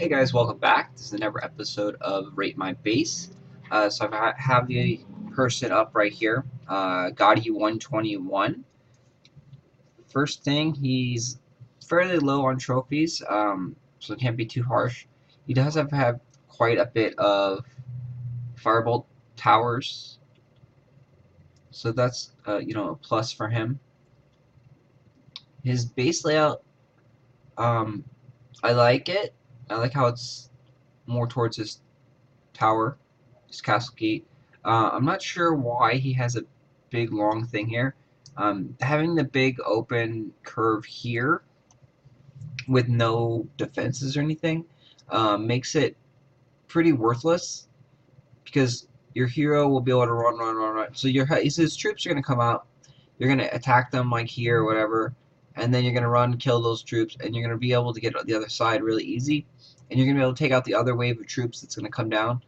Hey guys, welcome back. This is another episode of Rate My Base. So I have the person up right here, gaudi121. First thing, he's fairly low on trophies, so it can't be too harsh. He does have quite a bit of Firebolt towers, so that's a plus for him. His base layout, I like it. I like how it's more towards his tower, his castle gate. I'm not sure why he has a big long thing here. Having the big open curve here with no defenses or anything makes it pretty worthless because your hero will be able to run. So his troops are going to come out. You're going to attack them like here or whatever, and then you're going to run, kill those troops, and you're going to be able to get on the other side really easy. And you're going to be able to take out the other wave of troops that's going to come down.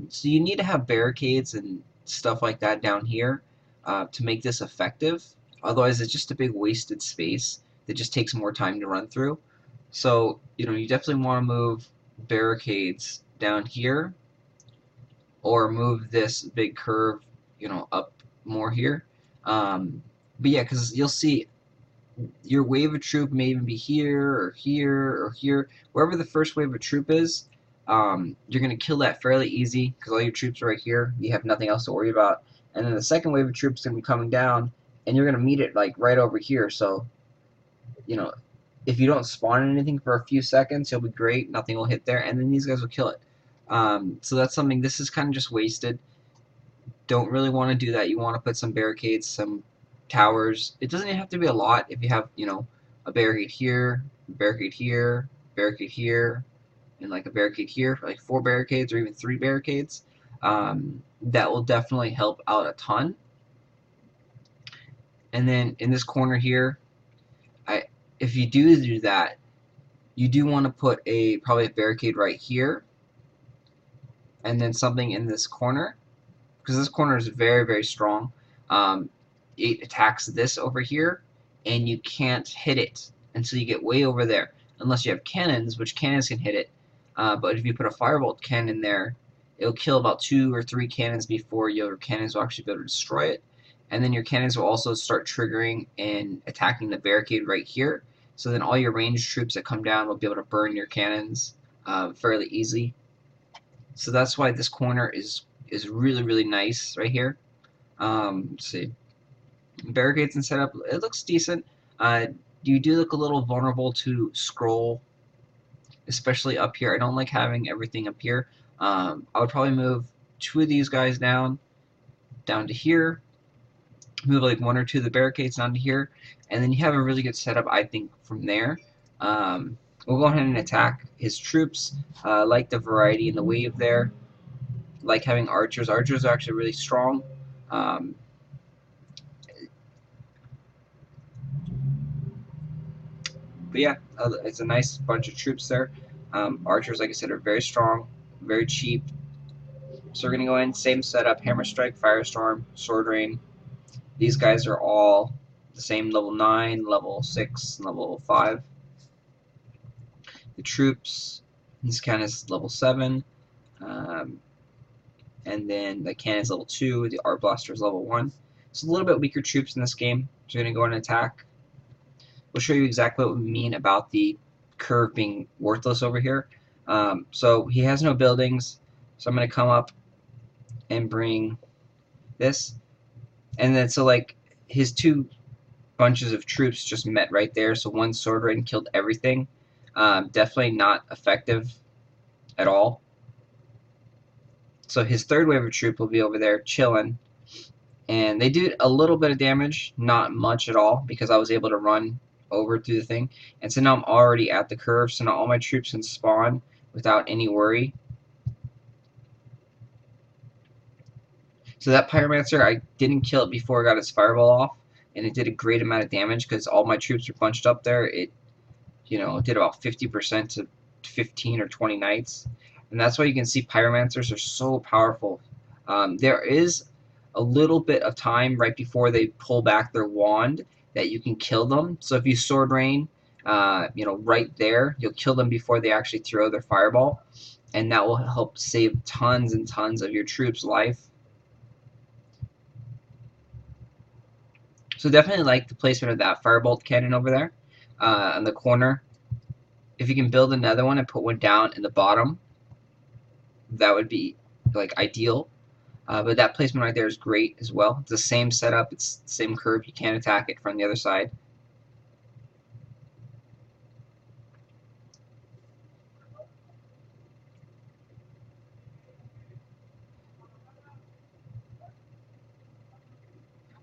So you need to have barricades and stuff like that down here to make this effective. Otherwise, it's just a big wasted space that just takes more time to run through. So, you definitely want to move barricades down here or move this big curve, up more here. But yeah, because you'll see your wave of troop may even be here or here or here. Wherever the first wave of troop is, you're going to kill that fairly easy because all your troops are right here. You have nothing else to worry about. And then the second wave of troops is going to be coming down, and you're going to meet it like right over here. So, if you don't spawn anything for a few seconds, you'll be great. Nothing will hit there, and then these guys will kill it. So that's something. This is kind of just wasted. Don't really want to do that. You want to put some barricades, some towers. It doesn't even have to be a lot. If you have, a barricade here, barricade here, barricade here, and like a barricade here, like 4 barricades or even 3 barricades, that will definitely help out a ton. And then in this corner here, if you do that, you do want to put probably a barricade right here, and then something in this corner, because this corner is very, very strong. It attacks this over here, and you can't hit it until you get way over there, unless you have cannons, which cannons can hit it. But if you put a firebolt cannon there, it'll kill about 2 or 3 cannons before your cannons will actually be able to destroy it. And then your cannons will also start triggering and attacking the barricade right here. So then all your ranged troops that come down will be able to burn your cannons fairly easy. So that's why this corner is really, really nice right here. Let's see. Barricades and setup, it looks decent. You do look a little vulnerable to scroll, especially up here. I don't like having everything up here. I would probably move 2 of these guys down to here, move like 1 or 2 of the barricades down to here, and then you have a really good setup, I think, from there. We'll go ahead and attack his troops. Like the variety in the wave there. Like having archers. Archers are actually really strong. But yeah, it's a nice bunch of troops there. Archers, like I said, are very strong, very cheap. So we're going to go in, same setup, Hammer Strike, Firestorm, Sword Rain. These guys are all the same level 9, level 6, and level 5. The troops, this cannon is level 7. And then the cannon is level 2, the Art Blaster is level 1. So a little bit weaker troops in this game. So we're going to go and attack. We'll show you exactly what we mean about the curve being worthless over here. So he has no buildings, so I'm going to come up and bring this. And then so like his 2 bunches of troops just met right there, so 1 sword rain killed everything. Definitely not effective at all. So his 3rd wave of troop will be over there chilling. And they did a little bit of damage, not much at all, because I was able to run over through the thing. And so now I'm already at the curve, so now all my troops can spawn without any worry. So that Pyromancer, I didn't kill it before I got its fireball off, and it did a great amount of damage because all my troops were bunched up there. It, did about 50% to 15 or 20 knights. And that's why you can see Pyromancers are so powerful. There is a little bit of time right before they pull back their wand that you can kill them. So if you sword rain, right there. You'll kill them before they actually throw their fireball, and that will help save tons and tons of your troops' life. So definitely like the placement of that firebolt cannon over there in the corner. If you can build another one and put one down in the bottom, that would be like ideal. But that placement right there is great as well. It's the same setup. It's the same curve. You can't attack it from the other side.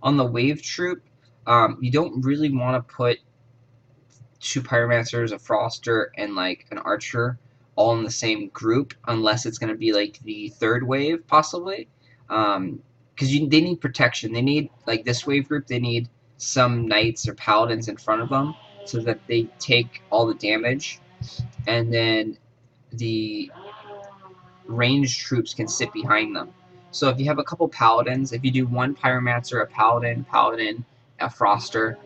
On the wave troop, you don't really want to put two pyromancers, a froster, and like an archer all in the same group, unless it's going to be like the third wave possibly, because they need protection. They need, like this wave group, they need some knights or paladins in front of them so that they take all the damage, and then the ranged troops can sit behind them. So if you have a couple paladins, if you do one pyromancer, a paladin, a froster,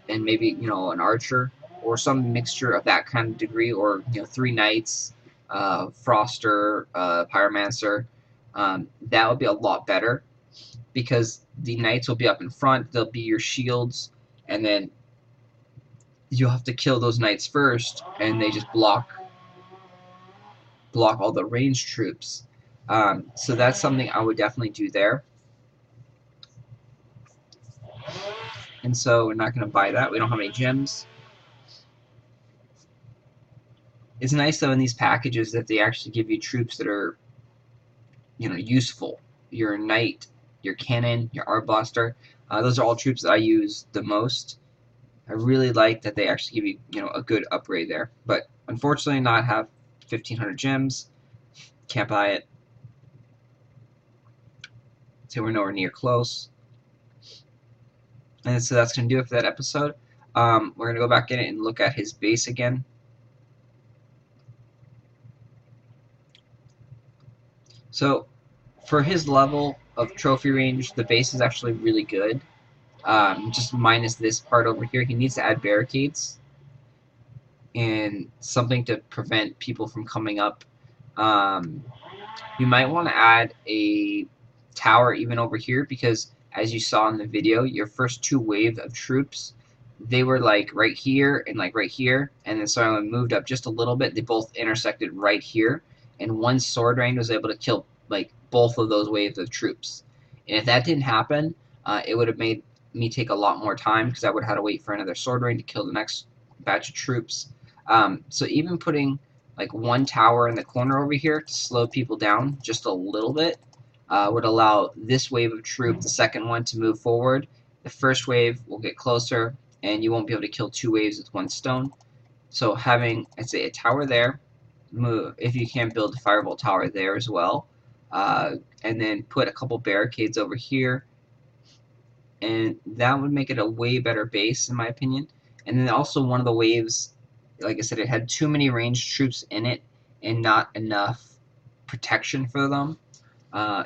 and maybe an archer or some mixture of that kind of degree, or three knights, froster, pyromancer, that would be a lot better, because the knights will be up in front, they'll be your shields, and then you'll have to kill those knights first, and they just block all the ranged troops. So that's something I would definitely do there. And so we're not going to buy that. We don't have any gems. It's nice though in these packages that they actually give you troops that are useful. Your knight, your cannon, your arblaster. Those are all troops that I use the most. I really like that they actually give you a good upgrade there. But unfortunately, not have 1,500 gems. Can't buy it. So we're nowhere near close. And so that's going to do it for that episode. We're going to go back in it and look at his base again. So for his level of trophy range, the base is actually really good. Just minus this part over here. He needs to add barricades and something to prevent people from coming up. You might want to add a tower even over here, because as you saw in the video, your first two waves of troops, they were like right here and like right here, and then so I moved up just a little bit. They both intersected right here, and one sword rain was able to kill like both of those waves of troops. And if that didn't happen, it would have made me take a lot more time, because I would have had to wait for another sword rain to kill the next batch of troops. So even putting like one tower in the corner over here to slow people down just a little bit would allow this wave of troop, the second one, to move forward. The first wave will get closer, and you won't be able to kill two waves with one stone. So having, I'd say, a tower there, move if you can build a firebolt tower there as well, and then put a couple barricades over here, and that would make it a way better base in my opinion. And then also one of the waves, like I said, it had too many ranged troops in it and not enough protection for them.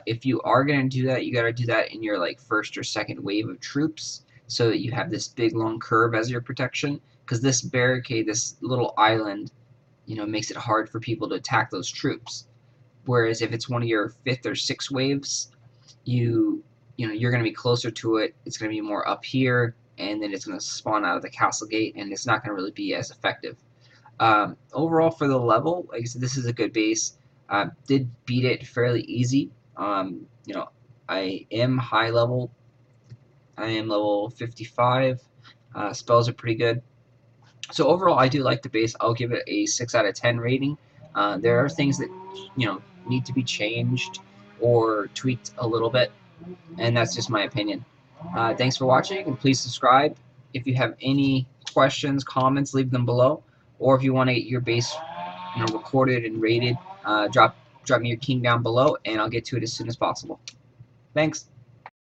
If you are going to do that, you got to do that in your like first or second wave of troops, so that you have this big long curve as your protection, because this barricade, this little island, makes it hard for people to attack those troops. Whereas if it's one of your fifth or sixth waves, you're going to be closer to it. It's going to be more up here, and then it's going to spawn out of the castle gate, and it's not going to really be as effective. Overall, for the level, like I said, this is a good base. Did beat it fairly easy. I am high level. I am level 55. Spells are pretty good. So overall, I do like the base. I'll give it a 6 out of 10 rating. There are things that need to be changed or tweaked a little bit, and that's just my opinion. Thanks for watching, and please subscribe. If you have any questions, comments, leave them below. Or if you want to get your base recorded and rated, drop me your king down below, and I'll get to it as soon as possible. Thanks.